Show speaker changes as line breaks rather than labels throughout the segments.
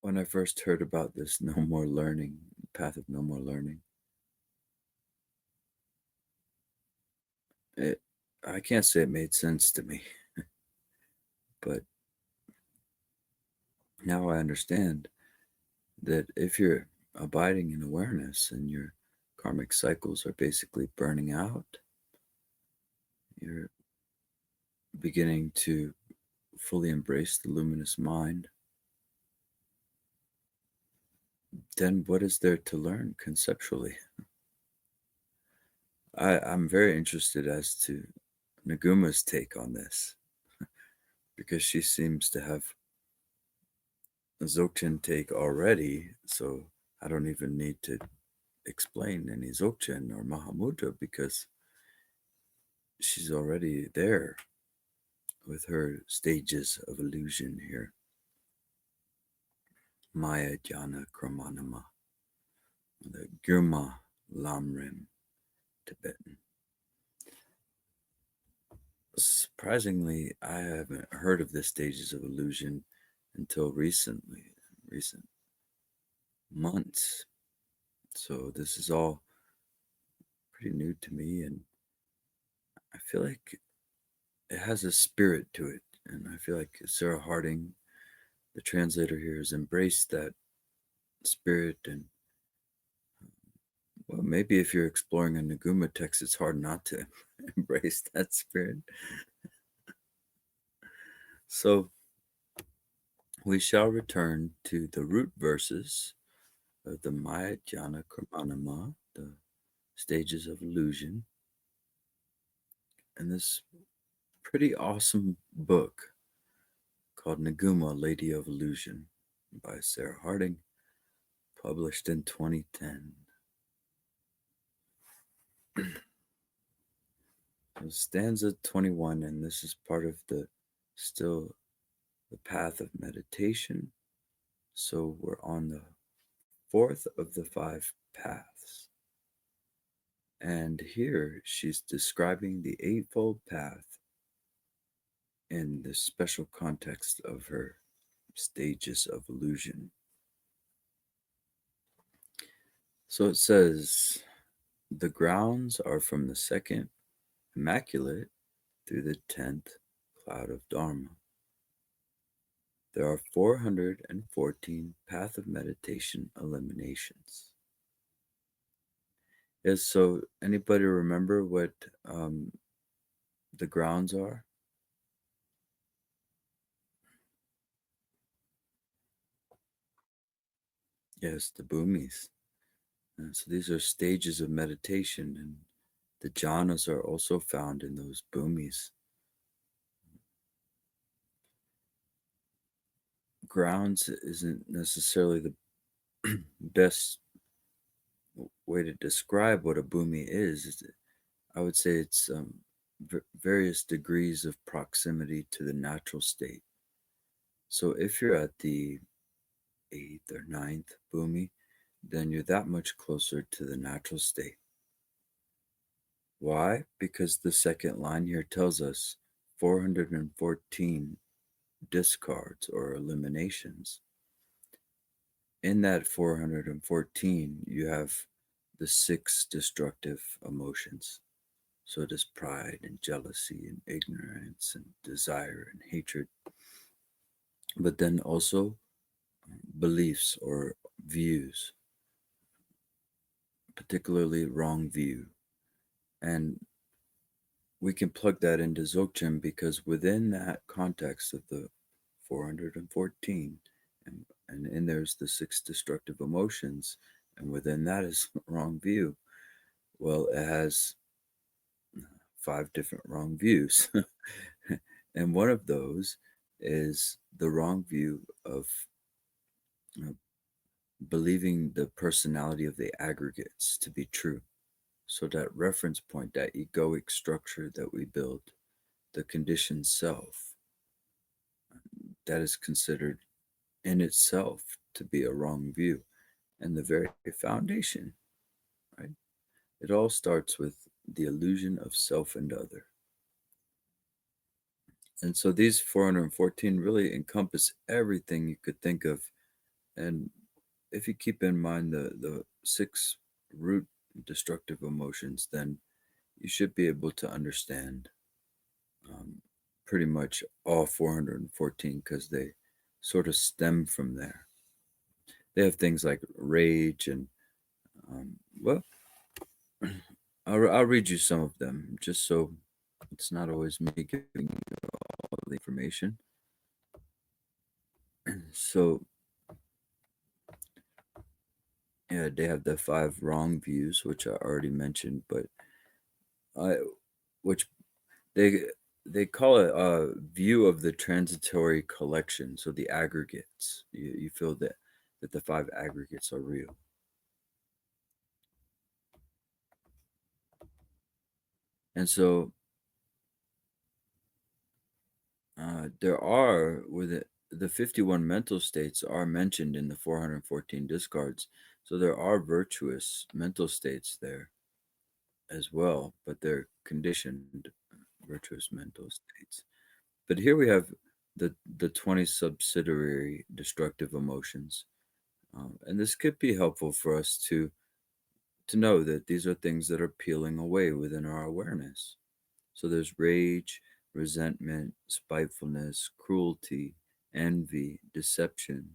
when I first heard about this no more learning, path of no more learning, it I can't say it made sense to me, but now I understand that if you're abiding in awareness and your karmic cycles are basically burning out, you're beginning to fully embrace the luminous mind, then what is there to learn conceptually? I'm very interested as to Naguma's take on this because she seems to have a Dzogchen take already, so I don't even need to explain any Dzogchen or Mahamudra because she's already there with her stages of illusion here. Maya Jnana Kramanama, the Girma Lamrim Tibetan. Surprisingly, I haven't heard of the stages of illusion until recent months. So this is all pretty new to me, and I feel like it has a spirit to it. And I feel like Sarah Harding, the translator here, has embraced that spirit. And well, maybe if you're exploring a Naguma text, it's hard not to embrace that spirit. So we shall return to the root verses of the Maya Jnana Kramanama, the stages of illusion, and this pretty awesome book called Niguma, Lady of Illusion by Sarah Harding, published in 2010. Stanza 21, and this is part of the path of meditation. So we're on the fourth of the five paths. And here she's describing the eightfold path in the special context of her stages of illusion. So it says, the grounds are from the second immaculate through the 10th cloud of Dharma. There are 414 path of meditation eliminations. Yes, so anybody remember what the grounds are? Yes, the bhumis. So these are stages of meditation, and the jhanas are also found in those bhumis. Grounds isn't necessarily the best way to describe what a bhumi is. I would say it's various degrees of proximity to the natural state. So if you're at the eighth or ninth bhumi, then you're that much closer to the natural state. Why? Because the second line here tells us 414 discards or eliminations. In that 414, you have the six destructive emotions. So it is pride and jealousy and ignorance and desire and hatred. But then also beliefs or views, particularly wrong view. And we can plug that into Dzogchen because within that context of the 414, and in there's the six destructive emotions, and within that is wrong view. Well, it has five different wrong views. And one of those is the wrong view of believing the personality of the aggregates to be true. So that reference point, that egoic structure that we build, the conditioned self, that is considered in itself to be a wrong view. And the very foundation, right? It all starts with the illusion of self and other. And so these 414 really encompass everything you could think of And if you keep in mind the six root destructive emotions, then you should be able to understand um, pretty much all 414 because they sort of stem from there. They have things like rage and, well, I'll read you some of them just so it's not always me giving you all the information. So, yeah, they have the five wrong views, which I already mentioned, but I, which they they call it a view of the transitory collection, so the aggregates. You feel that the five aggregates are real. And so there are with it, the 51 mental states are mentioned in the 414 discards. So there are virtuous mental states there as well, but they're conditioned virtuous mental states. But here we have the 20 subsidiary destructive emotions. And this could be helpful for us to know that these are things that are peeling away within our awareness. So there's rage, resentment, spitefulness, cruelty, envy, deception,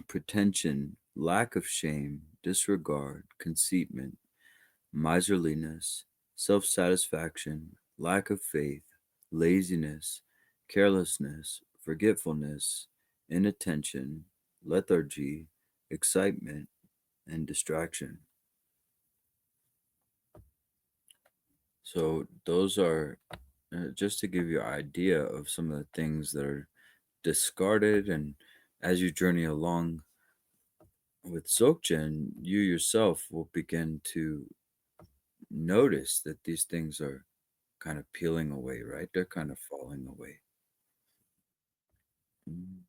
pretension, lack of shame, disregard, conceitment, miserliness, self satisfaction, lack of faith, laziness, carelessness, forgetfulness, inattention, lethargy, excitement, and distraction. So, those are just to give you an idea of some of the things that are discarded. And as you journey along with Dzogchen, you yourself will begin to notice that these things are kind of peeling away, right? They're kind of falling away. Mm.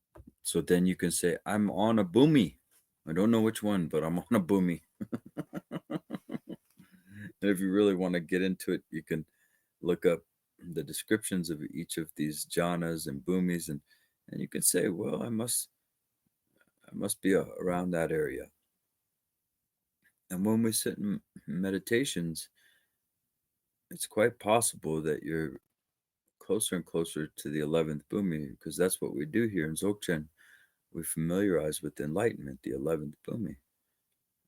So then you can say, I'm on a boomy. I don't know which one, but I'm on a boomy. And if you really want to get into it, you can look up the descriptions of each of these jhanas and boomies, and you can say, well, I must be around that area. And when we sit in meditations, it's quite possible that you're closer and closer to the 11th bhumi, because that's what we do here in Dzogchen. We familiarize with enlightenment, the 11th bhumi.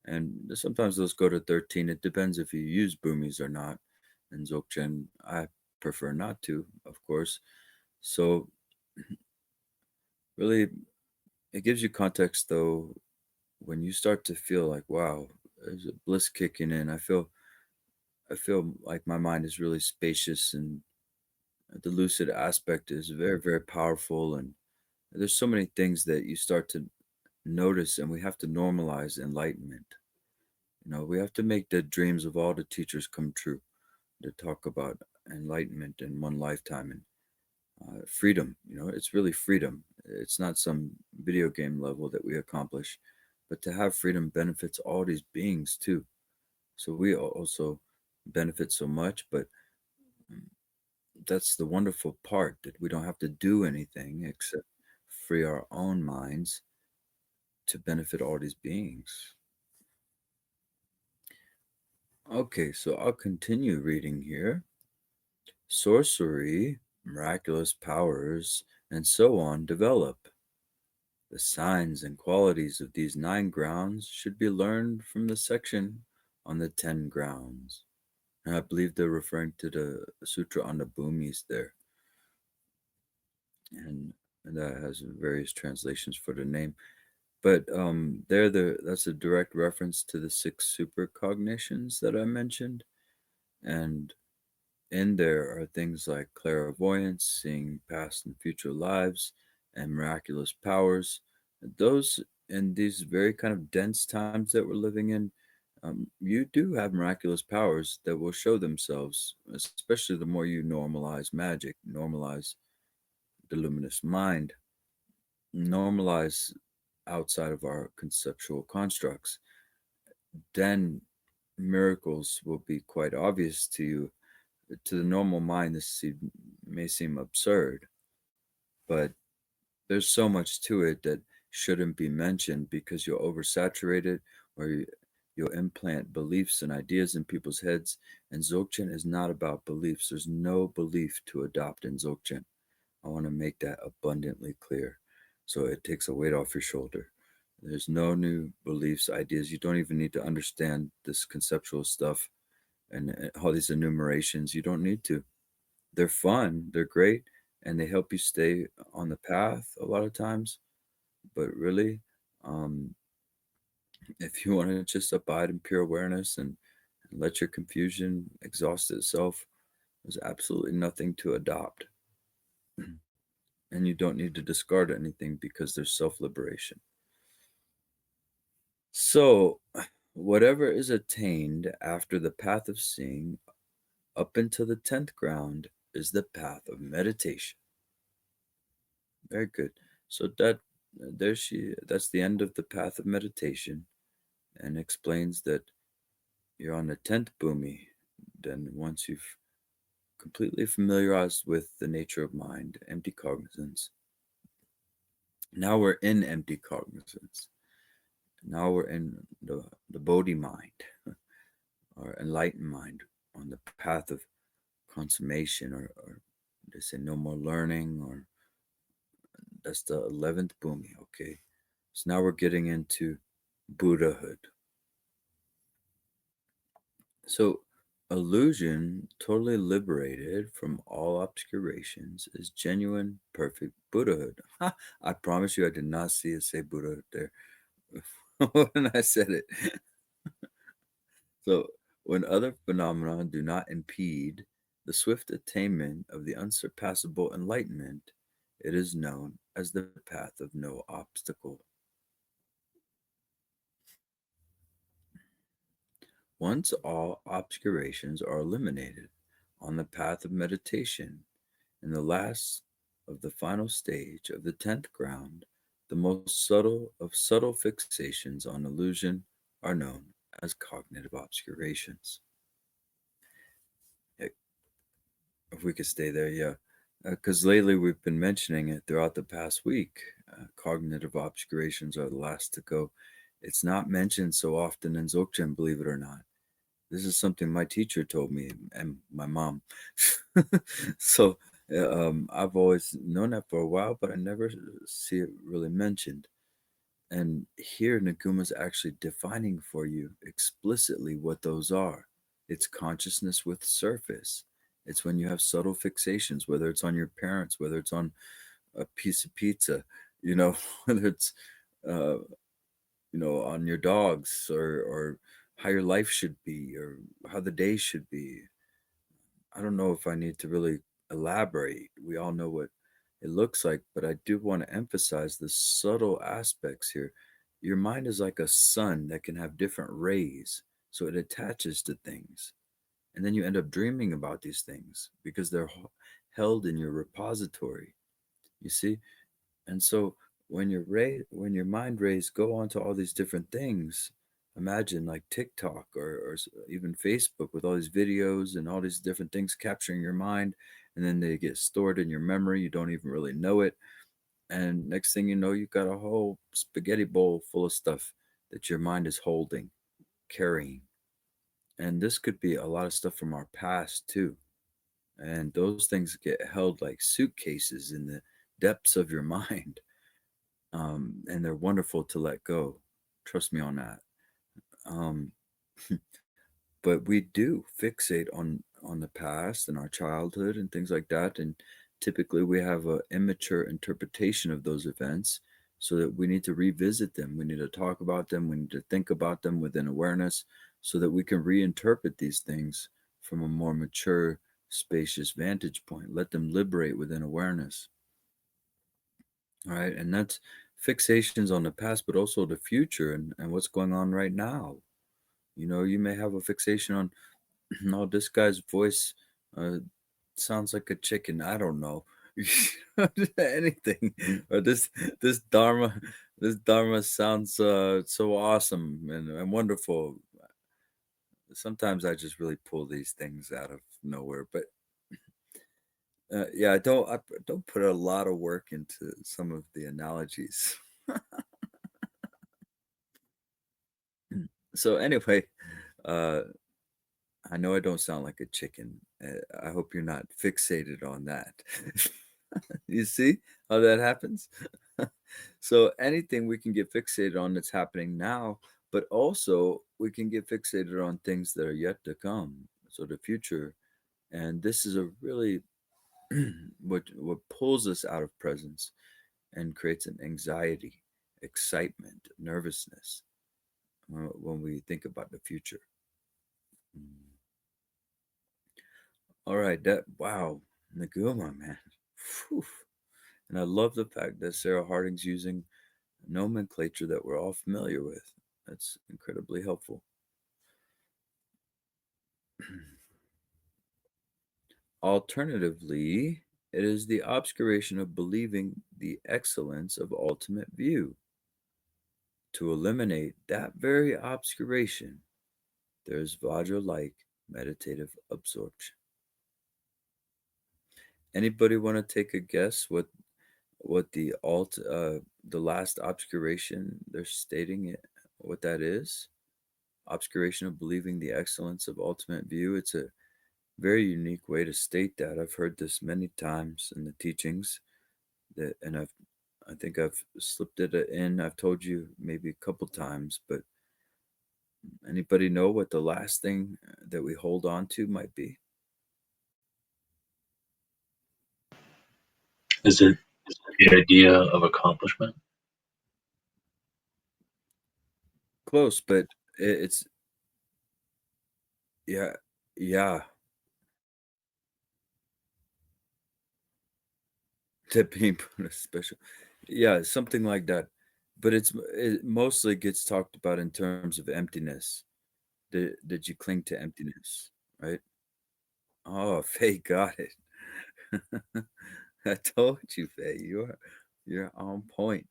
And sometimes those go to 13. It depends if you use bhumis or not. In Dzogchen, I prefer not to, of course. So, really, it gives you context, though, when you start to feel like, wow, there's a bliss kicking in. I feel like my mind is really spacious, and the lucid aspect is very, very powerful. And there's so many things that you start to notice, and we have to normalize enlightenment. We have to make the dreams of all the teachers come true, to talk about enlightenment in one lifetime and freedom. It's really freedom. It's not some video game level that we accomplish, but to have freedom benefits all these beings too. So we also benefit so much, but mm, that's the wonderful part, that we don't have to do anything except free our own minds to benefit all these beings. Okay, so I'll continue reading here. Sorcery, miraculous powers, and so on develop. The signs and qualities of these 9 grounds should be learned from the section on the 10 grounds. And I believe they're referring to the Sutra on the Bhumis there. And that has various translations for the name. But that's a direct reference to the 6 supercognitions that I mentioned. And in there are things like clairvoyance, seeing past and future lives, and miraculous powers. Those, in these very kind of dense times that we're living in, you do have miraculous powers that will show themselves, especially the more you normalize magic, normalize the luminous mind, normalize outside of our conceptual constructs. Then miracles will be quite obvious to you. To the normal mind, may seem absurd, but there's so much to it that shouldn't be mentioned because you'll oversaturate it or you'll implant beliefs and ideas in people's heads. And Dzogchen is not about beliefs. There's no belief to adopt in Dzogchen. I want to make that abundantly clear so it takes a weight off your shoulder. There's no new beliefs, ideas. You don't even need to understand this conceptual stuff and all these enumerations. You don't need to. They're fun, they're great, and they help you stay on the path a lot of times. But really, um, if you want to just abide in pure awareness and let your confusion exhaust itself, there's absolutely nothing to adopt. And you don't need to discard anything because there's self liberation. So, whatever is attained after the path of seeing up into the 10th ground is the path of meditation. Very good. So that's the end of the path of meditation and explains that you're on the 10th bhumi. Then once you've completely familiarized with the nature of mind, empty cognizance, now we're in empty cognizance. Now we're in the Bodhi mind or enlightened mind on the path of consummation, or they say no more learning, or that's the 11th bhumi. Okay. So now we're getting into Buddhahood. So illusion, totally liberated from all obscurations, is genuine, perfect Buddhahood. Ha! I promise you, I did not see it say Buddhahood there when I said it. So when other phenomena do not impede the swift attainment of the unsurpassable enlightenment, it is known as the path of no obstacle. Once all obscurations are eliminated on the path of meditation, in the last of the final stage of the 10th ground, the most subtle of subtle fixations on illusion are known as cognitive obscurations. If we could stay there, yeah. Because lately we've been mentioning it throughout the past week. Cognitive obscurations are the last to go. It's not mentioned so often in Dzogchen, believe it or not. This is something my teacher told me and my mom. So I've always known that for a while, but I never see it really mentioned. And here, Naguma's actually defining for you explicitly what those are. It's consciousness with surface. It's when you have subtle fixations, whether it's on your parents, whether it's on a piece of pizza, whether it's, uh, on your dogs, or how your life should be, or how the day should be. I don't know if I need to really elaborate. We all know what it looks like, but I do want to emphasize the subtle aspects here. Your mind is like a sun that can have different rays, so it attaches to things. And then you end up dreaming about these things because they're held in your repository. You see? And so when your mind rays go onto all these different things, imagine like TikTok or even Facebook with all these videos and all these different things capturing your mind, and then they get stored in your memory. You don't even really know it. And next thing you know, you've got a whole spaghetti bowl full of stuff that your mind is holding, carrying. And this could be a lot of stuff from our past too. And those things get held like suitcases in the depths of your mind. And they're wonderful to let go. Trust me on that. Um, but we do fixate on the past and our childhood and things like that, and typically we have a immature interpretation of those events, so that we need to revisit them. We need to talk about them. We need to think about them within awareness, so that we can reinterpret these things from a more mature, spacious vantage point. Let them liberate within awareness. All right. And that's fixations on the past, but also the future, and what's going on right now. You may have a fixation on, no, this guy's voice uh, sounds like a chicken. I don't know. Anything. Or this Dharma sounds so awesome and wonderful. Sometimes I just really pull these things out of nowhere. But yeah, I don't put a lot of work into some of the analogies. So anyway, uh, I know I don't sound like a chicken. I hope you're not fixated on that. You see how that happens? So anything we can get fixated on that's happening now, but also we can get fixated on things that are yet to come. So the future, and this is a really what pulls us out of presence and creates an anxiety, excitement, nervousness when we think about the future. Mm. All right, that wow, Naguma, man. Phew. And I love the fact that Sarah Harding's using nomenclature that we're all familiar with. That's incredibly helpful. Alternatively, it is the obscuration of believing the excellence of ultimate view. To eliminate that very obscuration, there's Vajra like meditative absorption. Anybody want to take a guess what the last obscuration they're stating it what that is? Obscuration of believing the excellence of ultimate view. It's a very unique way to state that. I've heard this many times in the teachings that, and I think I've slipped it in. I've told you maybe a couple times, but anybody know what the last thing that we hold on to might be?
Is it the idea of accomplishment?
Close, but it's yeah, yeah, to being put a special, yeah, something like that. But it mostly gets talked about in terms of emptiness. Did you cling to emptiness, right? Oh, Faye got it. I told you, Faye, you're on point.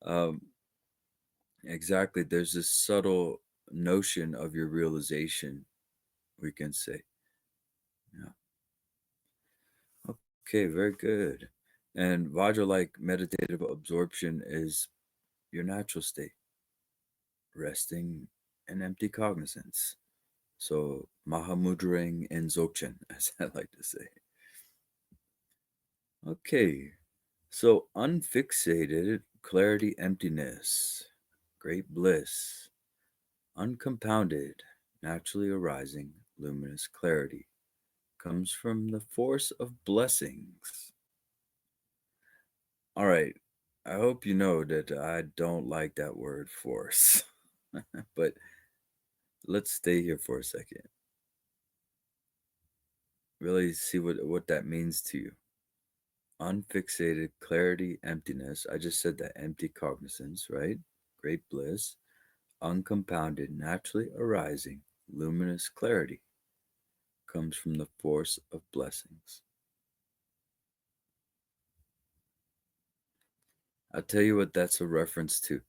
Um, exactly. There's this subtle notion of your realization, we can say. Yeah. Okay, very good. And Vajra like meditative absorption is your natural state, resting in empty cognizance. So Mahamudrang and Dzogchen, as I like to say. Okay, so unfixated clarity, emptiness, great bliss, uncompounded, naturally arising, luminous clarity comes from the force of blessings. All right, I hope you know that I don't like that word force, but let's stay here for a second. Really see what that means to you. Unfixated clarity, emptiness. I just said that empty cognizance, right? Great bliss, uncompounded, naturally arising, luminous clarity comes from the force of blessings. I'll tell you what that's a reference to.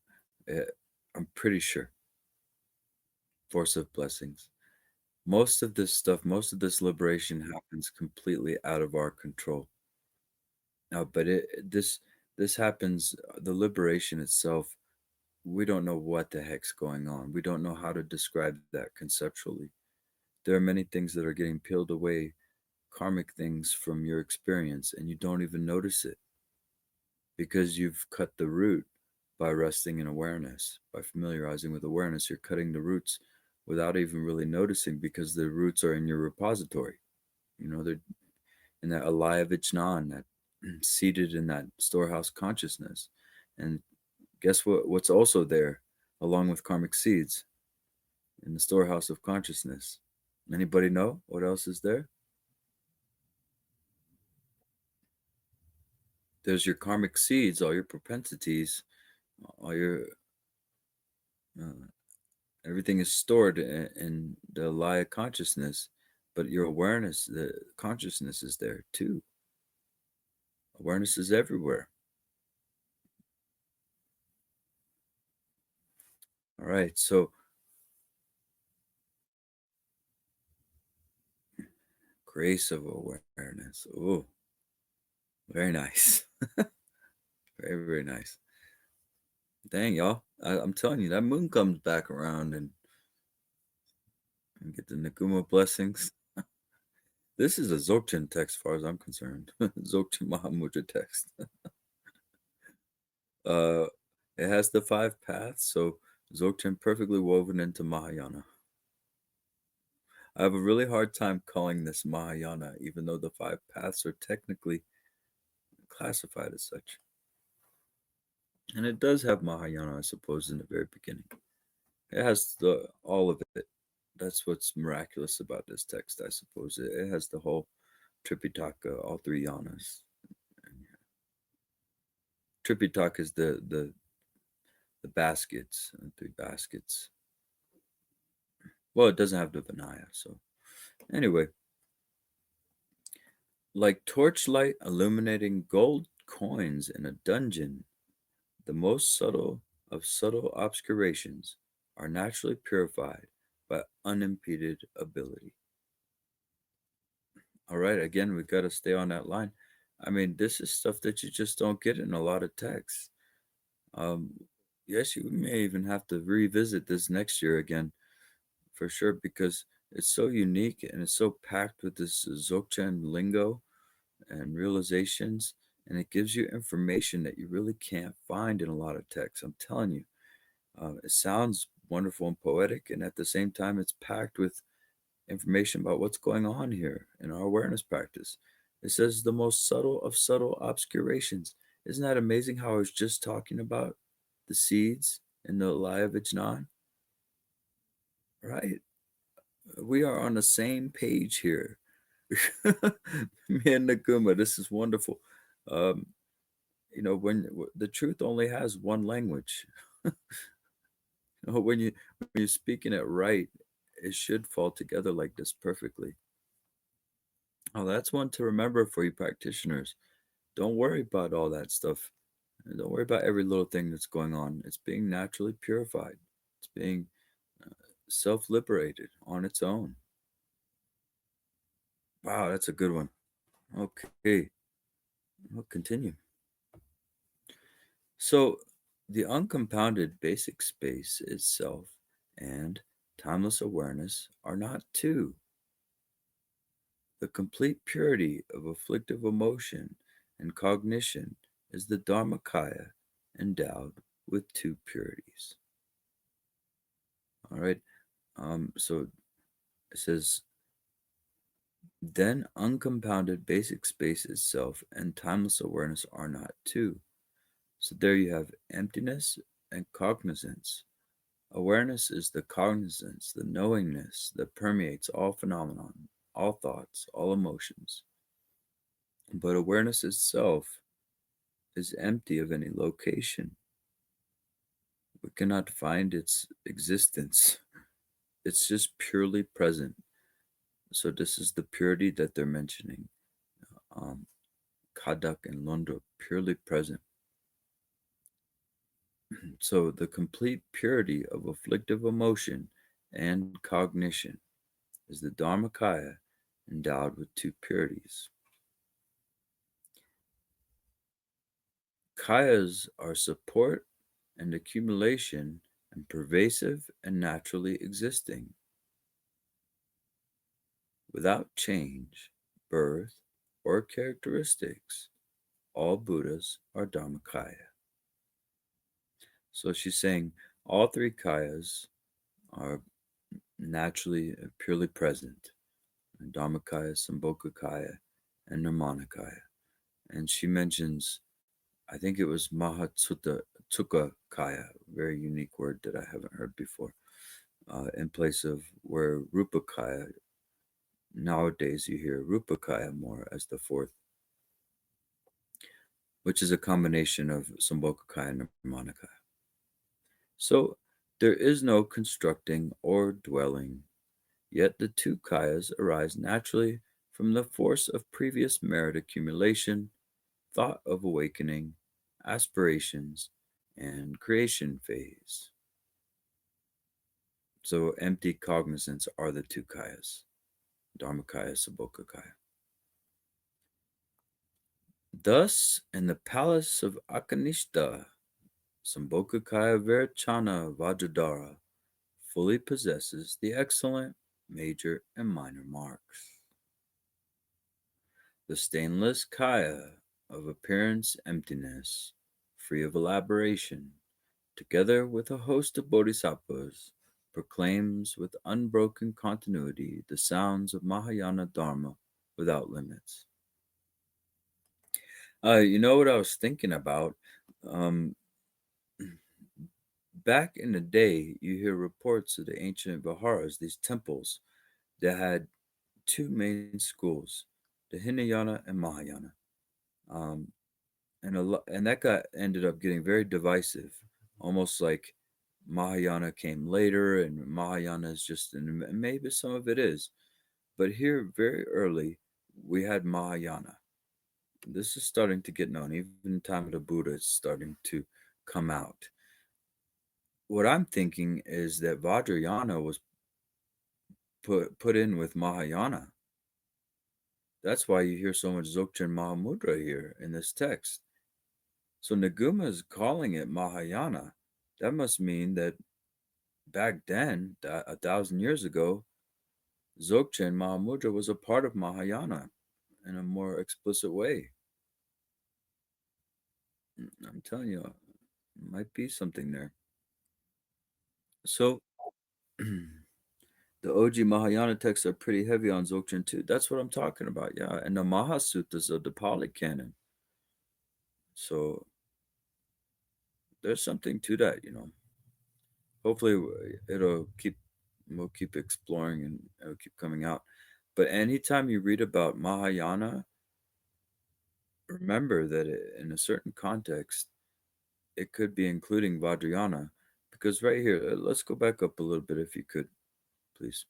Uh, I'm pretty sure. Force of blessings. Most of this stuff, most of this liberation happens completely out of our control. Now, but this happens. The liberation itself, we don't know what the heck's going on. We don't know how to describe that conceptually. There are many things that are getting peeled away, karmic things from your experience, and you don't even notice it because you've cut the root by resting in awareness, by familiarizing with awareness. You're cutting the roots without even really noticing because the roots are in your repository. They're in that alaya vijnan, that seated in that storehouse consciousness. And guess what? What's also there, along with karmic seeds, in the storehouse of consciousness? Anybody know what else is there? There's your karmic seeds, all your propensities, all your uh, everything is stored in the alaya consciousness, but your awareness, the consciousness is there too. Awareness is everywhere. All right, so grace of awareness. Oh, very nice. Very, very nice. Dang, y'all. I'm telling you, that moon comes back around and and get the Niguma blessings. This is a Dzogchen text, as far as I'm concerned. Dzogchen Mahamudra text. Uh, it has the 5 paths, so Dzogchen perfectly woven into Mahayana. I have a really hard time calling this Mahayana, even though the 5 paths are technically classified as such. And it does have Mahayana, I suppose, in the very beginning. It has all of it. That's what's miraculous about this text, I suppose. It has the whole Tripitaka, all 3 yanas. Tripitaka is the baskets, 3 baskets. Well, it doesn't have the Vinaya, so anyway. Like torchlight illuminating gold coins in a dungeon, the most subtle of subtle obscurations are naturally purified by unimpeded ability. All right, again, we got to stay on that line. I mean, this is stuff that you just don't get in a lot of texts. Um, yes, you may even have to revisit this next year again for sure because it's so unique and it's so packed with this Dzogchen lingo and realizations, and it gives you information that you really can't find in a lot of texts. I'm telling you, it sounds wonderful and poetic, and at the same time, it's packed with information about what's going on here in our awareness practice. It says the most subtle of subtle obscurations. Isn't that amazing how I was just talking about the seeds in the Laya Vijnan? Right? We are on the same page here. Me and Naguma, this is wonderful. Um, when the truth only has one language. When you're speaking it right, it should fall together like this perfectly. Oh, that's one to remember for you practitioners. Don't worry about all that stuff. Don't worry about every little thing that's going on. It's being naturally purified. It's being self-liberated on its own. Wow, that's a good one. Okay, we'll continue. So, the uncompounded basic space itself and timeless awareness are not two. The complete purity of afflictive emotion and cognition is the Dharmakaya endowed with 2 purities. All right. So it says, then uncompounded basic space itself and timeless awareness are not two. So there you have emptiness and cognizance. Awareness is the cognizance, the knowingness that permeates all phenomenon, all thoughts, all emotions. But awareness itself is empty of any location. We cannot find its existence. It's just purely present. So this is the purity that they're mentioning. Kadak and Londo, purely present. So the complete purity of afflictive emotion and cognition is the Dharmakaya endowed with 2 purities. Kayas are support and accumulation and pervasive and naturally existing. Without change, birth, or characteristics, all Buddhas are Dharmakaya. So she's saying all 3 kayas are naturally purely present. Dharmakaya, Sambhogakaya, and Nirmanakaya. And she mentions, I think it was Mahatsutta Kaya, very unique word that I haven't heard before, in place of where Rupakaya, nowadays you hear Rupakaya more as the 4th, which is a combination of Sambhogakaya and Nirmanakaya. So there is no constructing or dwelling, yet the 2 kayas arise naturally from the force of previous merit accumulation, thought of awakening, aspirations, and creation phase. So empty cognizance are the 2 kayas, Dharmakaya, Sambhogakaya. Thus, in the palace of Akanishta, Sambhogakaya Virachana Vajradhara fully possesses the excellent major and minor marks. The stainless kaya of appearance emptiness, free of elaboration, together with a host of bodhisattvas, proclaims with unbroken continuity the sounds of Mahayana Dharma without limits. You know what I was thinking about? Um, Back in the day, you hear reports of the ancient Viharas, these temples that had two main schools, the Hinayana and Mahayana. Um, and that got ended up getting very divisive, almost like Mahayana came later, and Mahayana is just, and maybe some of it is, but here very early we had Mahayana. This is starting to get known. Even in the time of the Buddha, it's starting to come out. What I'm thinking is that Vajrayana was put in with Mahayana. That's why you hear so much Dzogchen Mahamudra here in this text. So Naguma is calling it Mahayana. That must mean that back then, 1,000 years ago, Dzogchen Mahamudra was a part of Mahayana in a more explicit way. I'm telling you, might be something there. So the OG Mahayana texts are pretty heavy on Dzogchen too. That's what I'm talking about. Yeah, and the Mahasuttas of the Pali Canon. So there's something to that. Hopefully, it'll keep we'll keep exploring and it'll keep coming out. But anytime you read about Mahayana, remember that in a certain context, it could be including Vajrayana. Because right here, let's go back up a little bit if you could, please.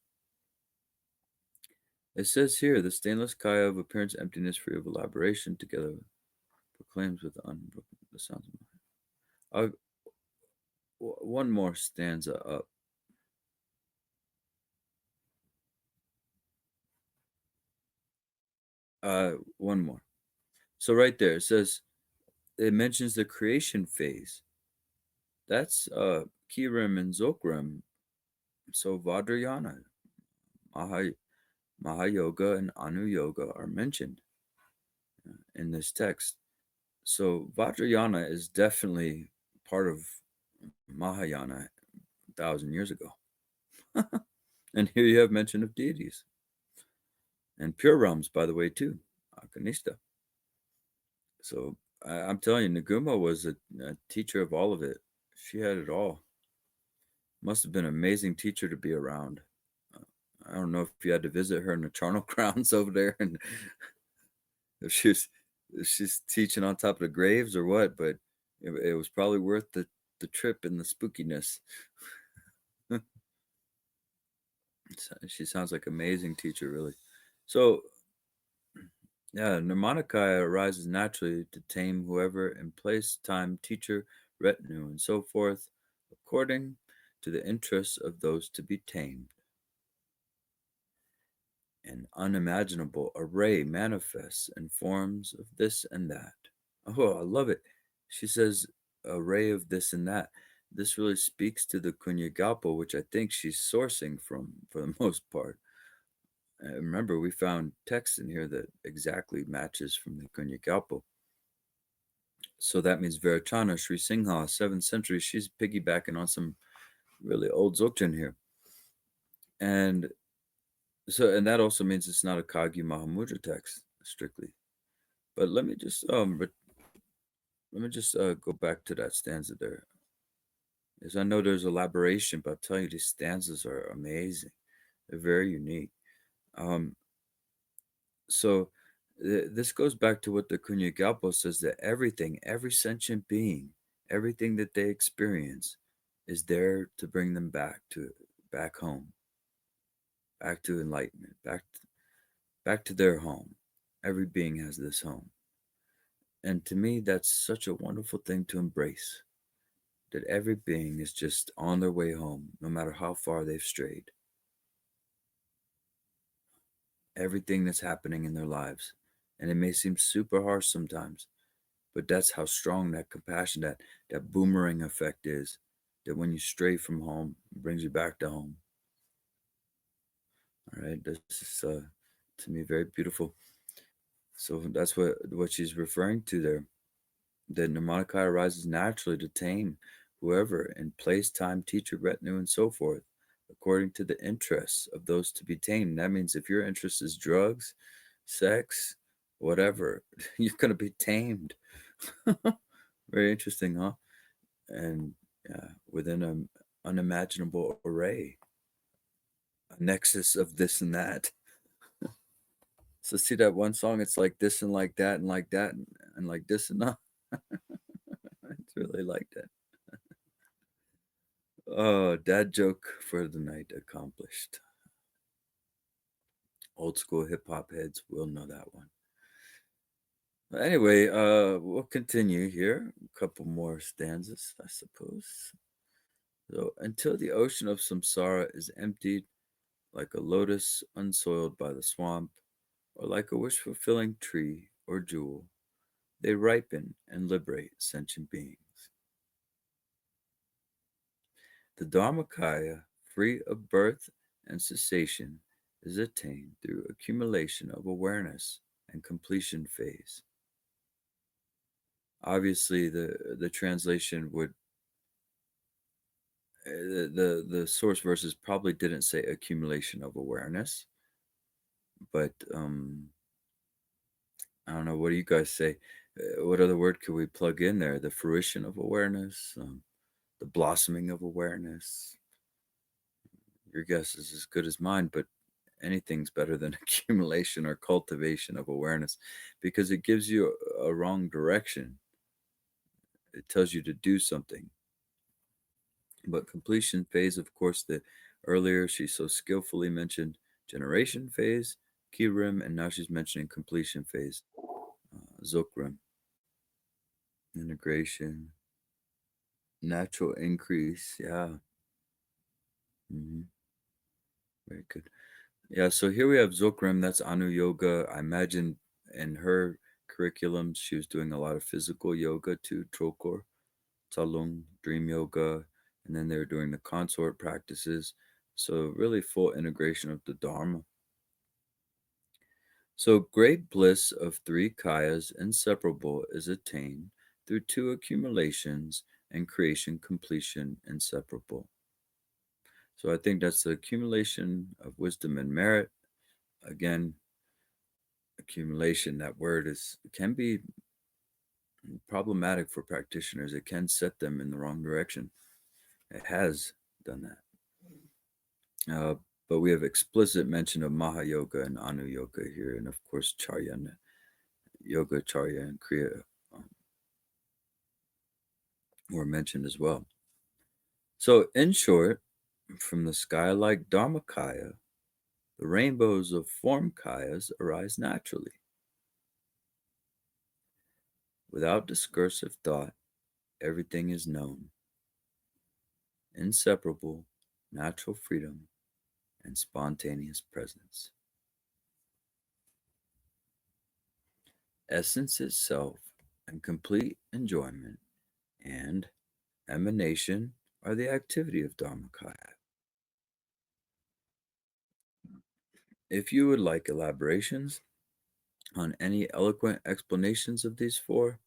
It says here, the stainless kaya of appearance, emptiness, free of elaboration, together proclaims with unbroken the sounds of mind. One more stanza up. One more. So right there, it says, it mentions the creation phase. That's Kirim and Zokram. So Vajrayana, Maha, Mahayoga, and Anu Yoga are mentioned in this text. So Vajrayana is definitely part of Mahayana 1,000 years ago. And here you have mention of deities and pure realms, by the way, too, Akanista. So I'm telling you, Naguma was a teacher of all of it. She had it all. Must have been an amazing teacher to be around. I don't know if you had to visit her in the charnel grounds over there, and if she's teaching on top of the graves or what, but it was probably worth the trip and the spookiness. She sounds like an amazing teacher, really. So yeah, Nirmanakaya arises naturally to tame whoever in place, time, teacher, retinue, and so forth, according to the interests of those to be tamed. An unimaginable array manifests in forms of this and that. Oh, I love it. She says array of this and that. This really speaks to the Kunyagalpa, which I think she's sourcing from for the most part. Remember, we found text in here that exactly matches from the Kunyagalpa. So that means Vairocana, Sri Singha, 7th century. She's piggybacking on some really old Dzogchen here. And and that also means it's not a Kagyu Mahamudra text strictly. But let me just go back to that stanza there. As I know there's elaboration, but I'll tell you these stanzas are amazing. They're very unique. Um, so this goes back to what the Kunyagalpo says, that everything, every sentient being, everything that they experience is there to bring them back home, back to enlightenment, back to their home. Every being has this home. And to me, that's such a wonderful thing to embrace, that every being is just on their way home, no matter how far they've strayed. Everything that's happening in their lives. And it may seem super harsh sometimes, but that's how strong that compassion, that boomerang effect is, that when you stray from home, it brings you back to home. All right, this is to me very beautiful. So that's what she's referring to there. The Nirmanakaya arises naturally to tame whoever in place, time, teacher, retinue, and so forth, according to the interests of those to be tamed. That means if your interest is drugs, sex, whatever, you're going to be tamed. Very interesting, huh? And within an unimaginable array, a nexus of this and that. So see that one song, it's like this and like that and like that and like this and that. It's really like that. Oh, dad joke for the night accomplished. Old school hip hop heads will know that one. But anyway, we'll continue here. A couple more stanzas, I suppose. So, until the ocean of samsara is emptied like a lotus unsoiled by the swamp, or like a wish fulfilling tree or jewel, they ripen and liberate sentient beings. The Dharmakaya, free of birth and cessation, is attained through accumulation of awareness and completion phase. Obviously, the translation would the source verses probably didn't say accumulation of awareness, but I don't know. What do you guys say? What other word could we plug in there? The fruition of awareness, the blossoming of awareness. Your guess is as good as mine, but anything's better than accumulation or cultivation of awareness because it gives you a wrong direction. It tells you to do something. But completion phase, of course, the earlier she so skillfully mentioned generation phase, kirim, and now she's mentioning completion phase, zokrim, integration, natural increase. Yeah. Hmm. Very good. Yeah, so here we have Zokrim, that's Anu Yoga. I imagine in her curriculum, she was doing a lot of physical yoga too, Trokor, Talung, Dream Yoga, and then they were doing the consort practices. So, really full integration of the Dharma. So, great bliss of three kayas inseparable is attained through two accumulations and creation completion inseparable. So, I think that's the accumulation of wisdom and merit. Again, accumulation, that word is can be problematic for practitioners. It can set them in the wrong direction. It has done that. But we have explicit mention of Maha Yoga and Anu Yoga here, and of course Charya and Yoga, Charya, and Kriya um, were mentioned as well. So, in short, from the sky like Dharmakaya, the rainbows of form kayas arise naturally. Without discursive thought, everything is known. Inseparable, natural freedom, and spontaneous presence. Essence itself and complete enjoyment and emanation are the activity of Dharmakaya. If you would like elaborations on any eloquent explanations of these four,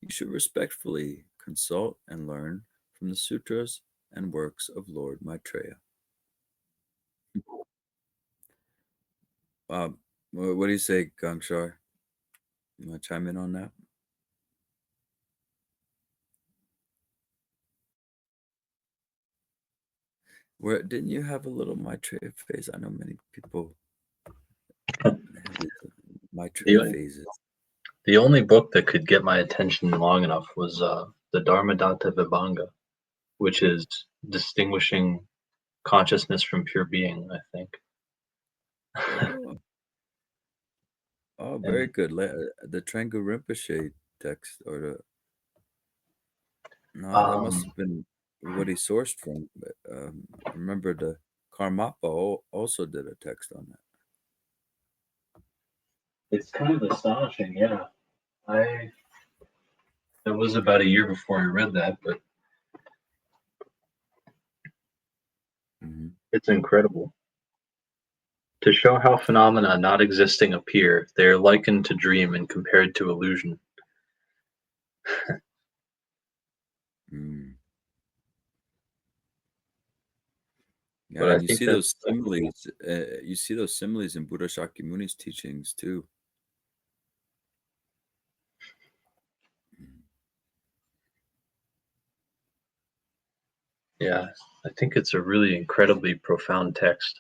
you should respectfully consult and learn from the sutras and works of Lord Maitreya. What do you say, Gangshar? You want to chime in on that? Where didn't you have a little Maitreya phase? I know many people have these Maitreya
The,
phases.
the only book that could get my attention long enough was the Dharmadatta Vibhanga, which is distinguishing consciousness from pure being, I think.
Oh, oh, very
And
good. The Trangu Rinpoche text, or the no, that must
um,
have been what he sourced from. But I remember the Karmapa also did a text on that.
it's kind of astonishing, yeah. I It was about a year before I read that, but
Hmm.
it's incredible. To show how phenomena not existing appear, they are likened to dream and compared to illusion.
Mm. Yeah,
But I
and you
think
see
that,
those similes. You see those similes in Buddha Shakyamuni's teachings too. Mm.
yeah, I think it's a really incredibly profound text.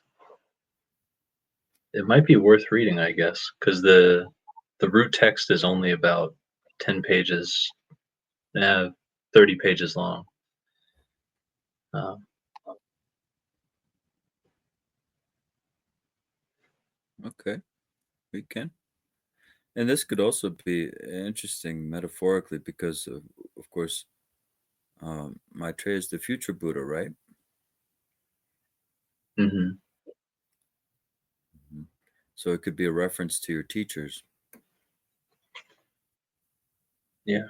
It might be worth reading, I guess, because the root text is only about 10 pages, 30 pages long. Um,
Okay, we can. And this could also be interesting metaphorically because, of course, Maitreya is the future Buddha, right?
mhm,
Mhm. So it could be a reference to your teachers.
yeah.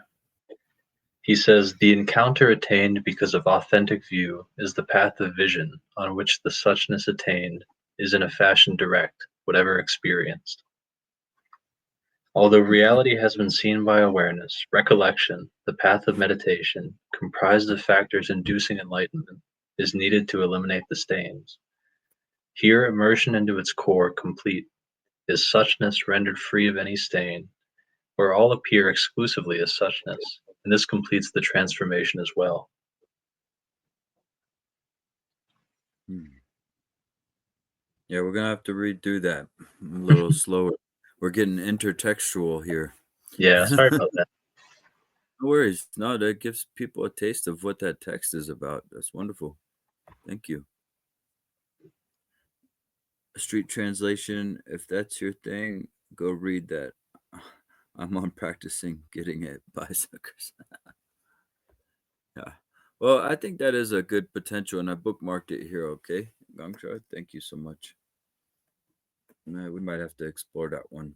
He says, the encounter attained because of authentic view is the path of vision on which the suchness attained is in a fashion direct, whatever experienced. Although reality has been seen by awareness, recollection, the path of meditation, comprised of factors inducing enlightenment, is needed to eliminate the stains. Here, immersion into its core complete is suchness rendered free of any stain, where all appear exclusively as suchness, and this completes the transformation as well.
Hmm. Yeah, we're gonna have to redo that a little slower. We're getting intertextual here.
Yeah, sorry about that.
No worries. No, that gives people a taste of what that text is about. That's wonderful. Thank you. A street translation, if that's your thing, go read that. I'm on practicing getting it by suckers. Yeah. Well, I think that is a good potential, and I bookmarked it here. Okay, Gongcha, thank you so much. We might have to explore that one.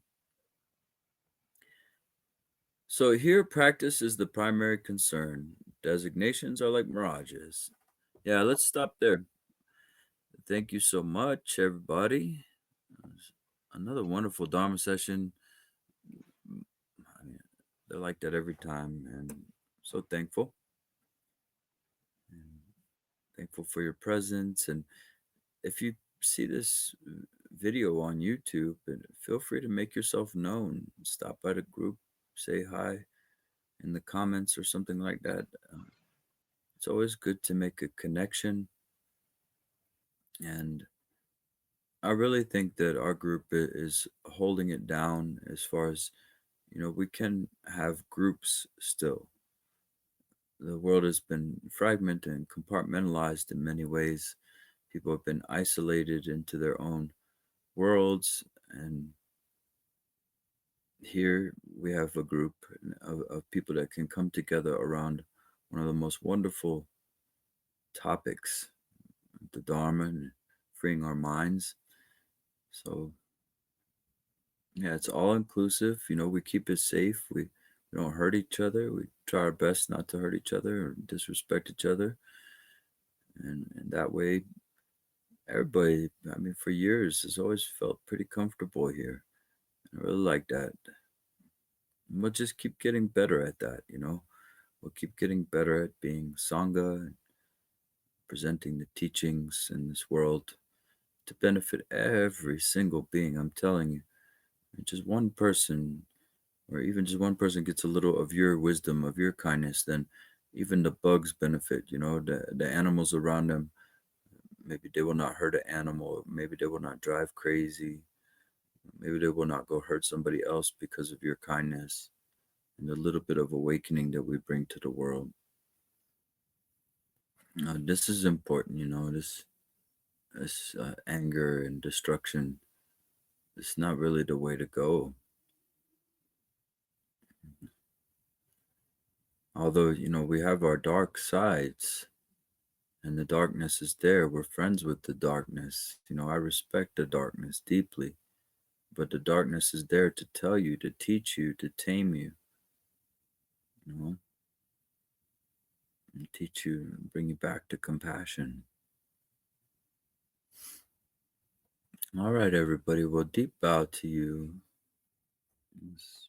So here, practice is the primary concern. Designations are like mirages. Yeah, let's stop there. Thank you so much, everybody. Another wonderful Dharma session. I mean, they're like that every time, and so thankful. And thankful for your presence. And if you see this video on YouTube, and feel free to make yourself known. Stop by the group, say hi in the comments or something like that. It's always good to make a connection. And I really think that our group is holding it down as far as, we can have groups still. The world has been fragmented and compartmentalized in many ways. People have been isolated into their own worlds. And here we have a group of people that can come together around one of the most wonderful topics, the Dharma and freeing our minds. So yeah, it's all inclusive. We keep it safe. We don't hurt each other. We try our best not to hurt each other or disrespect each other. And that way, everybody, I mean, for years, has always felt pretty comfortable here. I really like that. And we'll just keep getting better at that. We'll keep getting better at being Sangha and presenting the teachings in this world to benefit every single being. I'm telling you, just one person, or even just one person gets a little of your wisdom, of your kindness, then even the bugs benefit, the animals around them. Maybe they will not hurt an animal. Maybe they will not drive crazy. Maybe they will not go hurt somebody else because of your kindness and the little bit of awakening that we bring to the world. This is important, this anger and destruction. It's not really the way to go. Although, we have our dark sides and the darkness is there. We're friends with the darkness. I respect the darkness deeply, but the darkness is there to tell you, to teach you, to tame you, you know, and teach you, and bring you back to compassion. All right, everybody. Well, deep bow to you. Yes.